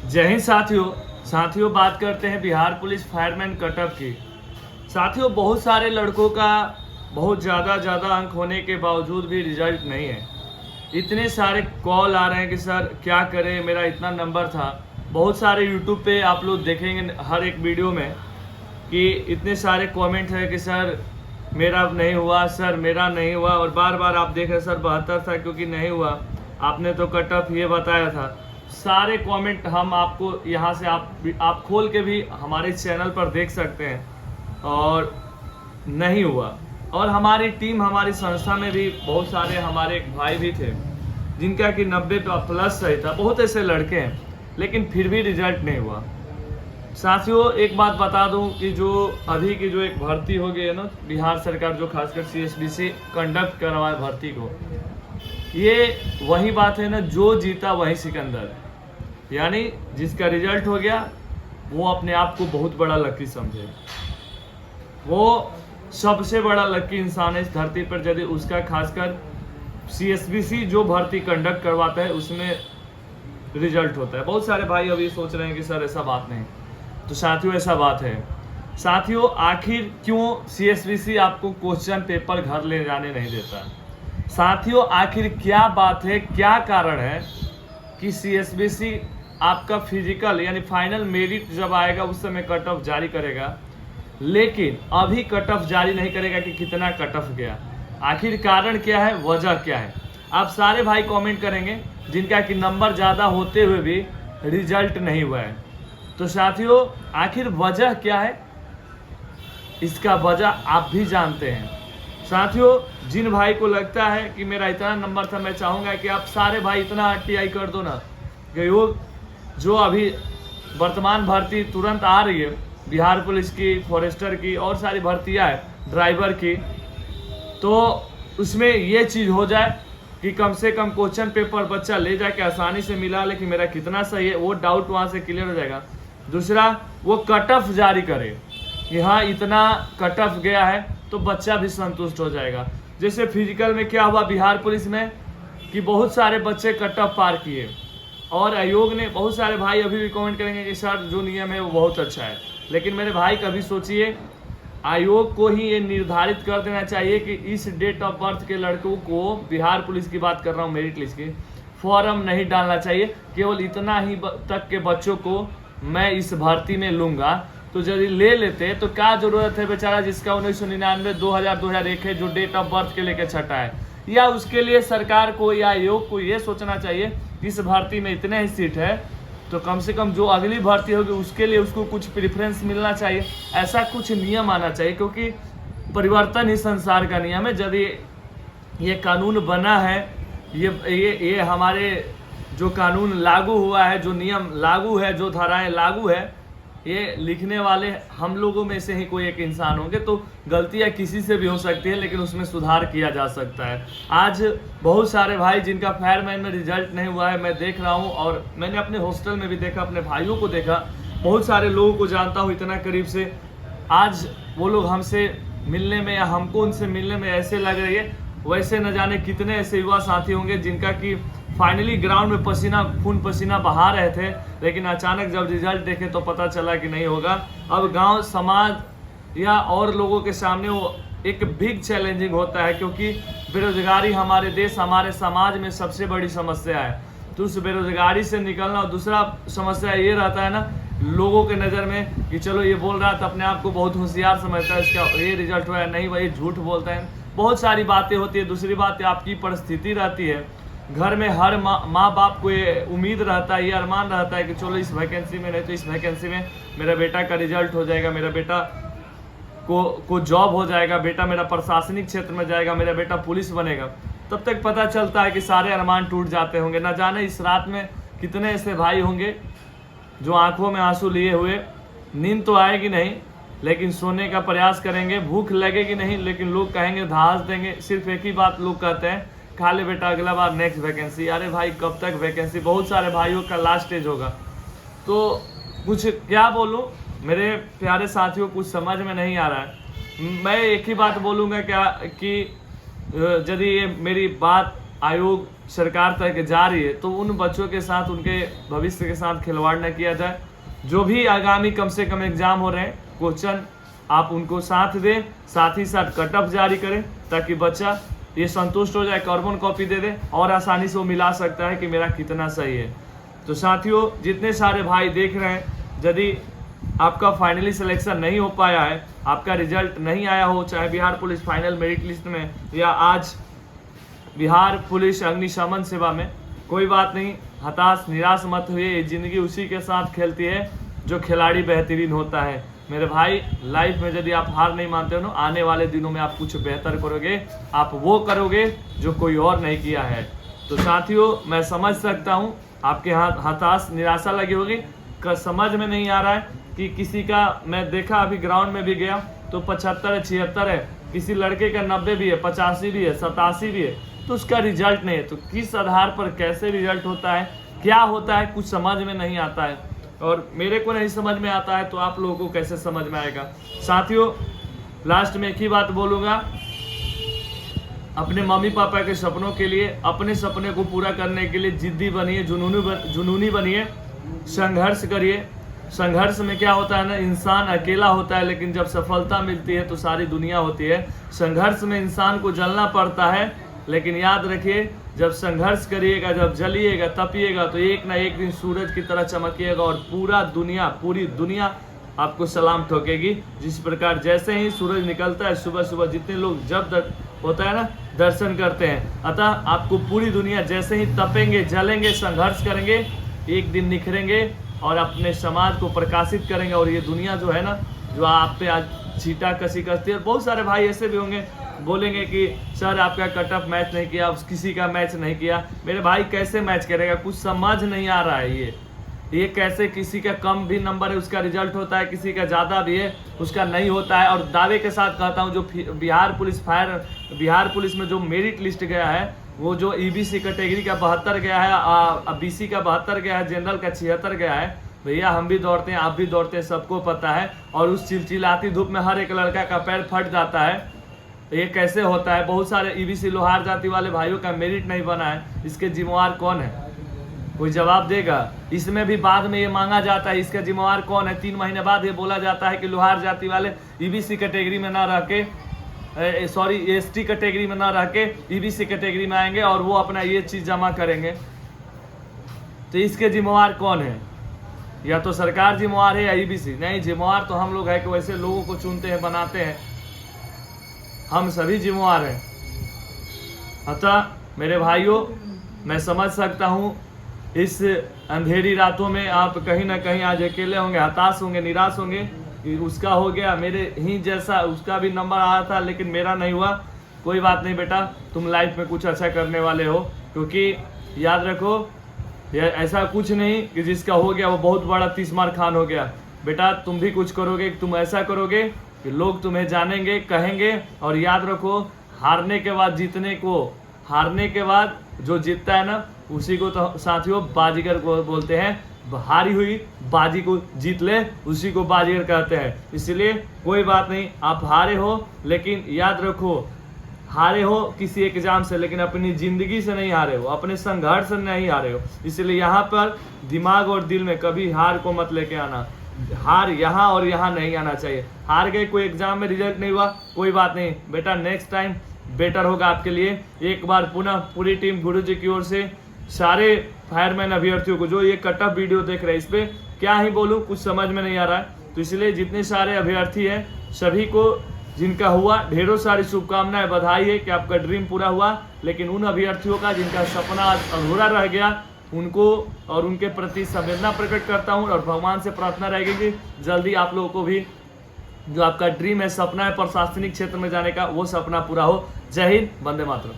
जय हिंद साथियों बात करते हैं बिहार पुलिस फायरमैन कटअप की। साथियों, बहुत सारे लड़कों का बहुत ज़्यादा अंक होने के बावजूद भी रिजल्ट नहीं है। इतने सारे कॉल आ रहे हैं कि सर क्या करें, मेरा इतना नंबर था। बहुत सारे यूट्यूब पे आप लोग देखेंगे हर एक वीडियो में कि इतने सारे कमेंट है कि सर मेरा नहीं हुआ, सर मेरा नहीं हुआ, और बार बार आप देख रहे सर 72 था क्योंकि नहीं हुआ, आपने तो कटअप ये बताया था। सारे कमेंट हम आपको यहाँ से आप खोल के भी हमारे चैनल पर देख सकते हैं। और नहीं हुआ। और हमारी टीम, हमारी संस्था में भी बहुत सारे हमारे भाई भी थे जिनका कि 90 प्लस सही था। बहुत ऐसे लड़के हैं लेकिन फिर भी रिजल्ट नहीं हुआ। साथियों, एक बात बता दूं कि जो अभी की जो एक भर्ती हो गई है ना, बिहार सरकार जो खासकर CSBC कंडक्ट करवाए भर्ती को, ये वही बात है ना, जो जीता वही सिकंदर। यानी जिसका रिजल्ट हो गया वो अपने आप को बहुत बड़ा लकी समझे। वो सबसे बड़ा लकी इंसान है इस धरती पर यदि उसका खासकर CSBC जो भर्ती कंडक्ट करवाता है उसमें रिजल्ट होता है। बहुत सारे भाई अभी सोच रहे हैं कि सर ऐसा बात नहीं, तो साथियों ऐसा बात है। साथियों, आखिर क्यों CSBC आपको क्वेश्चन पेपर घर ले जाने नहीं देता? साथियों, आखिर क्या बात है, क्या कारण है कि CSBC आपका फिजिकल यानी फाइनल मेरिट जब आएगा उस समय कट ऑफ जारी करेगा, लेकिन अभी कट ऑफ जारी नहीं करेगा कि कितना कट ऑफ गया? आखिर कारण क्या है, वजह क्या है? आप सारे भाई कमेंट करेंगे जिनका कि नंबर ज़्यादा होते हुए भी रिजल्ट नहीं हुआ है। तो साथियों, आखिर वजह क्या है, इसका वजह आप भी जानते हैं। साथियों, जिन भाई को लगता है कि मेरा इतना नंबर था, मैं चाहूँगा कि आप सारे भाई इतना RTI कर दो ना कि वो जो अभी वर्तमान भर्ती तुरंत आ रही है, बिहार पुलिस की, फॉरेस्टर की और सारी भर्तियाँ है, ड्राइवर की, तो उसमें ये चीज़ हो जाए कि कम से कम क्वेश्चन पेपर बच्चा ले जाके आसानी से मिला ले कि मेरा कितना सही है, वो डाउट वहाँ से क्लियर हो जाएगा। दूसरा, वो कट ऑफ जारी करे कि हाँ इतना कट ऑफ गया है, तो बच्चा भी संतुष्ट हो जाएगा। जैसे फिजिकल में क्या हुआ बिहार पुलिस में कि बहुत सारे बच्चे कट ऑफ पार किए, और आयोग ने, बहुत सारे भाई अभी भी कमेंट करेंगे कि सर जो नियम है वो बहुत अच्छा है, लेकिन मेरे भाई कभी सोचिए, आयोग को ही ये निर्धारित कर देना चाहिए कि इस डेट ऑफ बर्थ के लड़कों को, बिहार पुलिस की बात कर रहा हूँ, मेरिट लिस्ट की, फॉर्म नहीं डालना चाहिए। केवल इतना ही तक के बच्चों को मैं इस भर्ती में लूँगा। तो यदि ले लेते तो क्या जरूरत है बेचारा जिसका 1999, 2000, 2001 है, जो डेट ऑफ बर्थ के लेके छटा है? या उसके लिए सरकार को या आयोग को ये सोचना चाहिए इस भर्ती में इतने ही सीट है, तो कम से कम जो अगली भर्ती होगी उसके लिए उसको कुछ प्रेफरेंस मिलना चाहिए। ऐसा कुछ नियम आना चाहिए, क्योंकि परिवर्तन ही संसार का नियम है। यदि ये कानून बना है, ये हमारे जो कानून लागू हुआ है, जो नियम लागू है, जो धाराएं लागू है, ये लिखने वाले हम लोगों में से ही कोई एक इंसान होंगे। तो गलतियां किसी से भी हो सकती है, लेकिन उसमें सुधार किया जा सकता है। आज बहुत सारे भाई जिनका फायरमैन में रिजल्ट नहीं हुआ है, मैं देख रहा हूं, और मैंने अपने हॉस्टल में भी देखा, अपने भाइयों को देखा, बहुत सारे लोगों को जानता हूं इतना करीब से। आज वो लोग हमसे मिलने में या हमको उनसे मिलने में ऐसे लग रही है वैसे न जाने कितने ऐसे युवा साथी होंगे जिनका कि फाइनली ग्राउंड में खून पसीना बहा रहे थे, लेकिन अचानक जब रिजल्ट देखे तो पता चला कि नहीं होगा। अब गांव समाज या और लोगों के सामने वो एक बिग चैलेंजिंग होता है, क्योंकि बेरोजगारी हमारे देश, हमारे समाज में सबसे बड़ी समस्या है। तो उस बेरोजगारी से निकलना, और दूसरा समस्या ये रहता है ना लोगों के नज़र में कि चलो ये बोल रहा था, अपने आप को बहुत होशियार समझता है, इसका ये रिजल्ट हुआ है, नहीं वही झूठ बोलता है, बहुत सारी बातें होती है। दूसरी बात आपकी परिस्थिति रहती है, घर में हर माँ बाप को ये उम्मीद रहता है, ये अरमान रहता है कि चलो इस वैकेंसी में, नहीं तो इस वैकेंसी में मेरा बेटा का रिजल्ट हो जाएगा, मेरा बेटा को जॉब हो जाएगा, बेटा मेरा प्रशासनिक क्षेत्र में जाएगा, मेरा बेटा पुलिस बनेगा। तब तक पता चलता है कि सारे अरमान टूट जाते होंगे। ना जाने इस रात में कितने ऐसे भाई होंगे जो आंखों में आंसू लिए हुए, नींद तो आएगी नहीं लेकिन सोने का प्रयास करेंगे, भूख लगेगी नहीं लेकिन लोग कहेंगे धास देंगे। सिर्फ एक ही बात लोग कहते हैं, खा ले बेटा अगला बार नेक्स्ट वैकेंसी। अरे भाई कब तक वैकेंसी? बहुत सारे भाइयों का लास्ट स्टेज होगा। तो कुछ क्या बोलूं मेरे प्यारे साथियों, कुछ समझ में नहीं आ रहा है। मैं एक ही बात बोलूँगा क्या कि यदि ये मेरी बात आयोग सरकार तक जा रही है, तो उन बच्चों के साथ, उनके भविष्य के साथ खिलवाड़ न किया जाए। जो भी आगामी कम से कम एग्जाम हो रहे हैं, क्वेश्चन आप उनको साथ दें, साथ ही साथ कट ऑफ जारी करें, ताकि बच्चा ये संतुष्ट हो जाए, कार्बन कॉपी दे दे और आसानी से वो मिला सकता है कि मेरा कितना सही है। तो साथियों, जितने सारे भाई देख रहे हैं, यदि आपका फाइनली सिलेक्शन नहीं हो पाया है, आपका रिजल्ट नहीं आया हो, चाहे Bihar police final merit list में या आज बिहार पुलिस अग्निशमन सेवा में, कोई बात नहीं, हताश निराश मत हुए। ये ज़िंदगी उसी के साथ खेलती है जो खिलाड़ी बेहतरीन होता है। मेरे भाई, लाइफ में यदि आप हार नहीं मानते हो ना, आने वाले दिनों में आप कुछ बेहतर करोगे, आप वो करोगे जो कोई और नहीं किया है। तो साथियों, मैं समझ सकता हूँ आपके हताश निराशा लगी होगी, समझ में नहीं आ रहा है कि किसी का, मैं देखा अभी ग्राउंड में भी गया तो 75 है, 76 है, किसी लड़के का 90 भी है, 85 भी है, 87 भी है, तो उसका रिजल्ट नहीं है। तो किस आधार पर कैसे रिजल्ट होता है, क्या होता है, कुछ समझ में नहीं आता है। और मेरे को नहीं समझ में आता है तो आप लोगों को कैसे समझ में आएगा। साथियों, लास्ट में एक ही बात बोलूँगा, अपने मम्मी पापा के सपनों के लिए, अपने सपने को पूरा करने के लिए जिद्दी बनिए, जुनूनी बनिए, संघर्ष करिए। संघर्ष में क्या होता है ना, इंसान अकेला होता है, लेकिन जब सफलता मिलती है तो सारी दुनिया होती है। संघर्ष में इंसान को जलना पड़ता है, लेकिन याद रखिए, जब संघर्ष करिएगा, जब जलिएगा, तपिएगा, तो एक ना एक दिन सूरज की तरह चमकिएगा और पूरी दुनिया आपको सलाम ठोकेगी। जिस प्रकार जैसे ही सूरज निकलता है सुबह सुबह, जितने लोग जब होता है ना दर्शन करते हैं, अतः आपको पूरी दुनिया जैसे ही तपेंगे, जलेंगे, संघर्ष करेंगे, एक दिन निखरेंगे और अपने समाज को प्रकाशित करेंगे। और ये दुनिया जो है ना, जो आप पे आज छीटा कसी करती है, बहुत सारे भाई ऐसे भी होंगे बोलेंगे कि सर आपका कट ऑफ मैच नहीं किया, किसी का मैच नहीं किया। मेरे भाई, कैसे मैच करेगा, कुछ समझ नहीं आ रहा है। ये कैसे, किसी का कम भी नंबर है उसका रिजल्ट होता है, किसी का ज़्यादा भी है उसका नहीं होता है। और दावे के साथ कहता हूँ, जो बिहार पुलिस में जो मेरिट लिस्ट गया है, वो जो ईबीसी कैटेगरी का 72 गया है, बीसी का 72 गया है, जनरल का 76 गया है। भैया, हम भी दौड़ते हैं, आप भी दौड़ते हैं, सबको पता है। और उस चिलचिलाती धूप में हर एक लड़का का पैर फट जाता है। ये कैसे होता है? बहुत सारे ईबीसी लोहार जाति वाले भाइयों का मेरिट नहीं बना है, इसके जिम्मेवार कौन है? कोई जवाब देगा? इसमें भी बाद में ये मांगा जाता है, इसका जिम्मेवार कौन है? 3 महीने बाद ये बोला जाता है कि लोहार जाति वाले ईबीसी कैटेगरी में ना रह के, एसटी कैटेगरी में ना रह के ईबीसी कैटेगरी में आएंगे और वो अपना ये चीज़ जमा करेंगे। तो इसके जिम्मेवार कौन है? या तो सरकार जिम्मेवार है या ईबीसी? नहीं, जिम्मेवार तो हम लोग है कि वैसे लोगों को चुनते हैं, बनाते हैं, हम सभी जिम्मेवार हैं। अतः मेरे भाइयों, मैं समझ सकता हूँ इस अंधेरी रातों में आप कहीं ना कहीं आज अकेले होंगे, हताश होंगे, निराश होंगे। उसका हो गया, मेरे ही जैसा उसका भी नंबर आया था लेकिन मेरा नहीं हुआ। कोई बात नहीं बेटा, तुम लाइफ में कुछ अच्छा करने वाले हो, क्योंकि याद रखो, ऐसा कुछ नहीं कि जिसका हो गया वो बहुत बड़ा 30 मार खान हो गया। बेटा, तुम भी कुछ करोगे, तुम ऐसा करोगे कि लोग तुम्हें जानेंगे, कहेंगे। और याद रखो, हारने के बाद जो जीतता है ना, उसी को तो साथियों बाजीगर को बोलते हैं। हारी हुई बाजी को जीत ले, उसी को बाजीगर कहते हैं। इसलिए कोई बात नहीं, आप हारे हो, लेकिन याद रखो, हारे हो किसी एग्जाम से, लेकिन अपनी जिंदगी से नहीं हारे हो, अपने संघर्ष से नहीं हारे हो। इसलिए यहाँ पर दिमाग और दिल में कभी हार को मत लेके आना। हार यहाँ और यहाँ नहीं आना चाहिए। हार गए, कोई एग्जाम में रिजल्ट नहीं हुआ, कोई बात नहीं बेटा, नेक्स्ट टाइम बेटर होगा आपके लिए। एक बार पुनः पूरी टीम गुरुजी की ओर से सारे फायरमैन अभ्यर्थियों को, जो ये कट ऑफ वीडियो देख रहे हैं, इस पर क्या ही बोलूँ, कुछ समझ में नहीं आ रहा है। तो इसलिए जितने सारे अभ्यर्थी हैं, सभी को जिनका हुआ ढेरों सारी शुभकामनाएं, बधाई है कि आपका ड्रीम पूरा हुआ। लेकिन उन अभ्यर्थियों का जिनका सपना अधूरा रह गया, उनको और उनके प्रति संवेदना प्रकट करता हूं और भगवान से प्रार्थना रहेगी कि जल्दी आप लोगों को भी जो आपका ड्रीम है, सपना है प्रशासनिक क्षेत्र में जाने का, वो सपना पूरा हो। जय हिंद, वंदे मातरम।